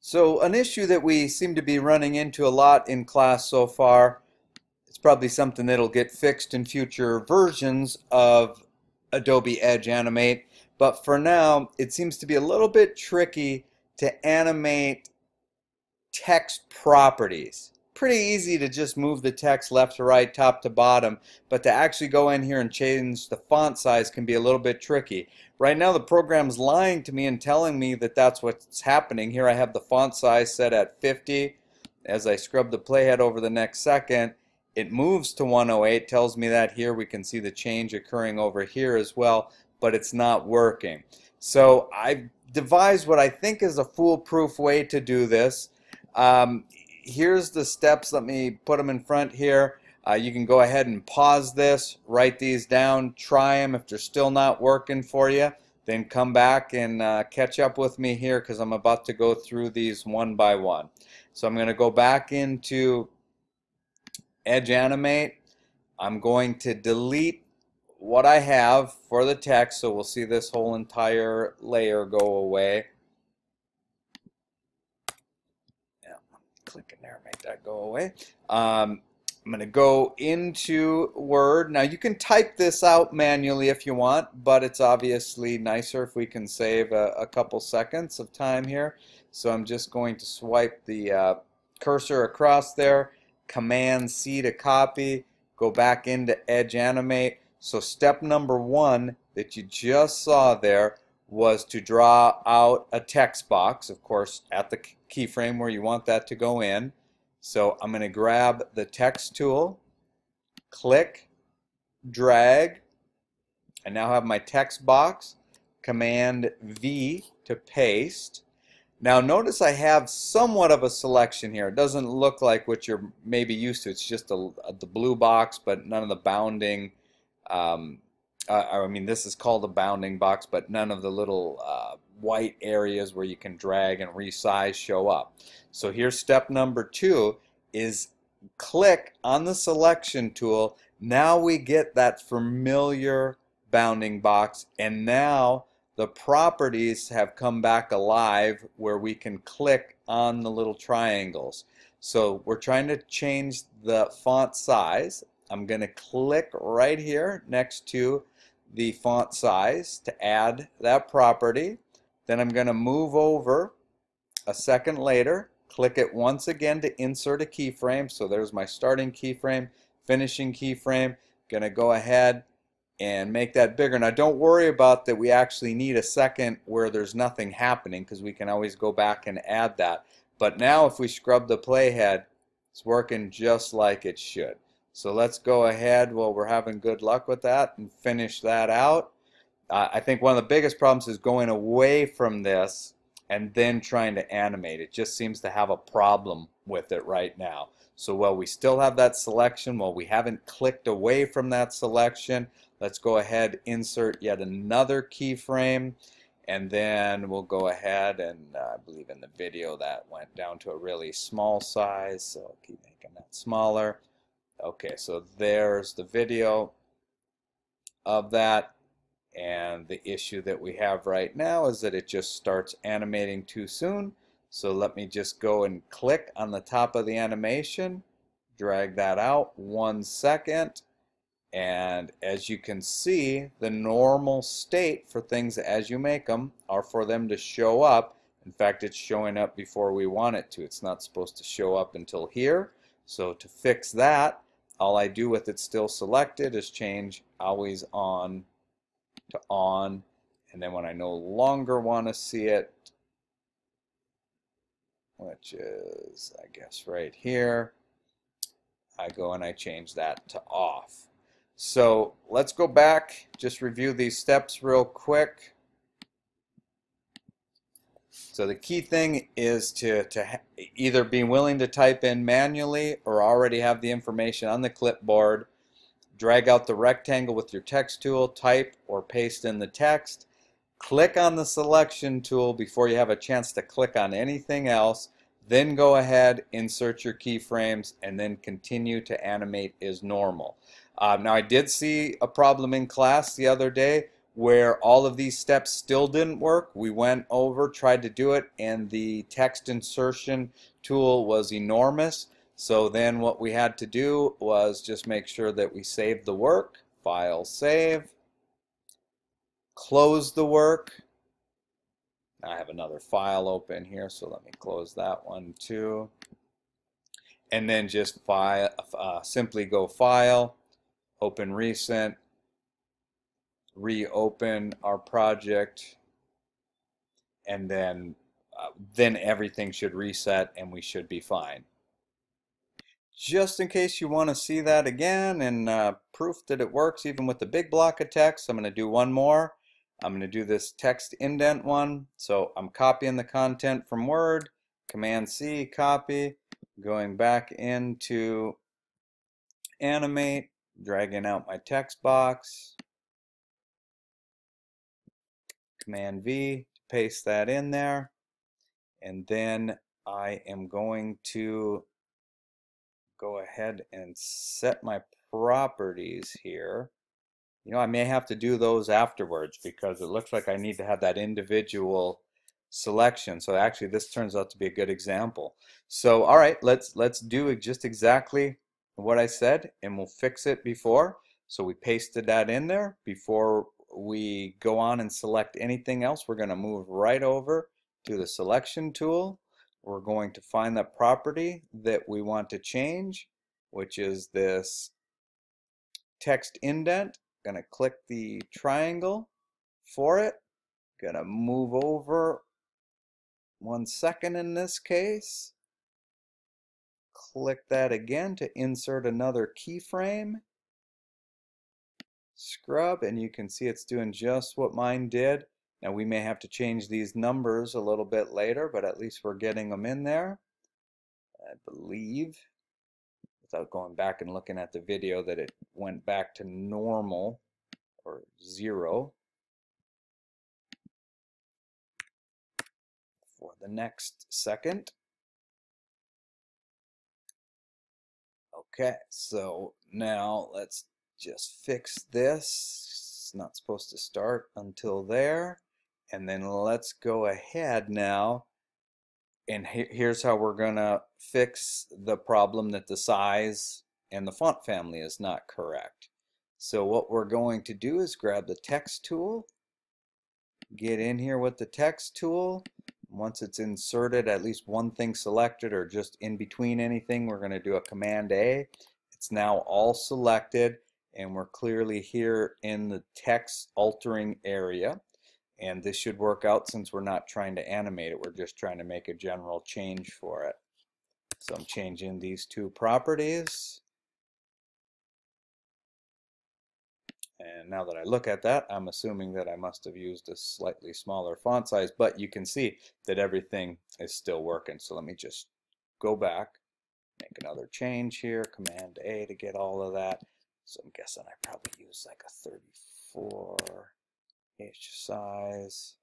So an issue that we seem to be running into a lot in class so far, it's probably something that'll get fixed in future versions of Adobe Edge Animate, but for now it seems to be a little bit tricky to animate text properties. Pretty easy to just move the text left to right, top to bottom, but to actually go in here and change the font size can be a little bit tricky. Right now the program's lying to me and telling me that that's what's happening. Here I have the font size set at 50. As I scrub the playhead over the next second, it moves to 108, tells me that here. We can see the change occurring over here as well, but it's not working. So I've devised what I think is a foolproof way to do this. Here's the steps. Let me put them in front here. You can go ahead and pause this, write these down, try them. If they're still not working for you, then come back and catch up with me here, because I'm about to go through these one by one. So I'm going to go back into Edge Animate. I'm going to delete what I have for the text, so we'll see this whole entire layer go away. Click in there, make that go away. I'm going to go into Word. Now you can type this out manually if you want, but it's obviously nicer if we can save a couple seconds of time here. So I'm just going to swipe the cursor across there, Command C to copy, go back into Edge Animate. So step number one that you just saw there was to draw out a text box, of course, at the keyframe where you want that to go in. So I'm going to grab the text tool, click, drag. I now have my text box, Command V to paste. Now notice I have somewhat of a selection here. It doesn't look like what you're maybe used to. It's just the blue box, but none of the bounding. I mean, this is called a bounding box, but none of the little white areas where you can drag and resize show up. So here's step number two, is click on the selection tool. Now we get that familiar bounding box, and now the properties have come back alive where we can click on the little triangles. So we're trying to change the font size. I'm going to click right here next to the font size to add that property. Then I'm going to move over a second later, click it once again to insert a keyframe. So there's my starting keyframe, finishing keyframe. Going to go ahead and make that bigger. Now don't worry about that we actually need a second where there's nothing happening, because we can always go back and add that. But now if we scrub the playhead, it's working just like it should. So let's go ahead, well, we're having good luck with that, and finish that out. I think one of the biggest problems is going away from this and then trying to animate. It just seems to have a problem with it right now. So while we still have that selection, while we haven't clicked away from that selection, let's go ahead, insert yet another keyframe, and then we'll go ahead and I believe in the video that went down to a really small size, so I'll keep making that smaller. Okay, so there's the video of that, and the issue that we have right now is that it just starts animating too soon. So let me just go and click on the top of the animation, drag that out 1 second, and as you can see, the normal state for things as you make them are for them to show up. In fact, it's showing up before we want it to. It's not supposed to show up until here. So to fix that, all I do with it still selected is change always on to on, and then when I no longer want to see it, which is I guess right here, I go and I change that to off. So let's go back, just review these steps real quick. So the key thing is to either be willing to type in manually or already have the information on the clipboard. Drag out the rectangle with your text tool, type or paste in the text. Click on the selection tool before you have a chance to click on anything else. Then go ahead, insert your keyframes, and then continue to animate as normal. Now I did see a problem in class the other day where all of these steps still didn't work, we went over, tried to do it, and the text insertion tool was enormous. So then what we had to do was just make sure that we saved the work, File, Save, close the work. I have another file open here, so let me close that one too. And then just simply go File, Open Recent, reopen our project, and then everything should reset and we should be fine. Just in case you want to see that again and proof that it works even with the big block of text, I'm going to do one more. I'm going to do this text indent one. So I'm copying the content from Word, Command C, copy, going back into Animate, dragging out my text box, Command V to paste that in there, and then I am going to go ahead and set my properties here. You know, I may have to do those afterwards because it looks like I need to have that individual selection. So actually this turns out to be a good example. So all right, let's do just exactly what I said and we'll fix it before. So we pasted that in there. Before we go on and select anything else, we're going to move right over to the selection tool. We're going to find that property that we want to change, which is this text indent. Going to click the triangle for it. Going to move over 1 second in this case. Click that again to insert another keyframe. Scrub, and you can see it's doing just what mine did. Now we may have to change these numbers a little bit later, but at least we're getting them in there. I believe, without going back and looking at the video, that it went back to normal or 0 for the next second. Okay, so now let's just fix this. It's not supposed to start until there. And then let's go ahead now. And here's how we're going to fix the problem that the size and the font family is not correct. So what we're going to do is grab the text tool, get in here with the text tool. Once it's inserted, at least one thing selected or just in between anything, we're going to do a Command A. It's now all selected and we're clearly here in the text altering area. And this should work out since we're not trying to animate it. We're just trying to make a general change for it. So I'm changing these two properties. And now that I look at that, I'm assuming that I must have used a slightly smaller font size, but you can see that everything is still working. So let me just go back, make another change here, Command A to get all of that. So I'm guessing I probably used like a 34-inch size.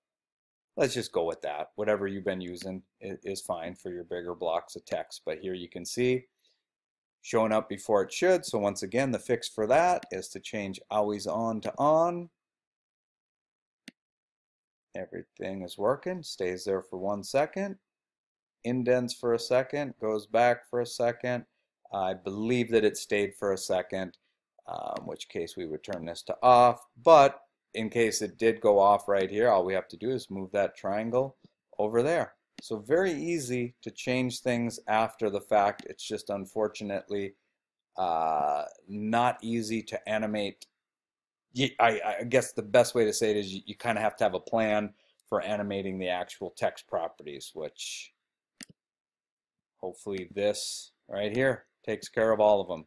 Let's just go with that. Whatever you've been using is fine for your bigger blocks of text. But here you can see showing up before it should. So once again, the fix for that is to change always on to on. Everything is working, stays there for 1 second, indents for a second, goes back for a second. I believe that it stayed for a second, in which case we would turn this to off. But in case it did go off right here, all we have to do is move that triangle over there. So very easy to change things after the fact. It's just unfortunately not easy to animate. I guess the best way to say it is you kind of have to have a plan for animating the actual text properties, which hopefully this right here takes care of all of them.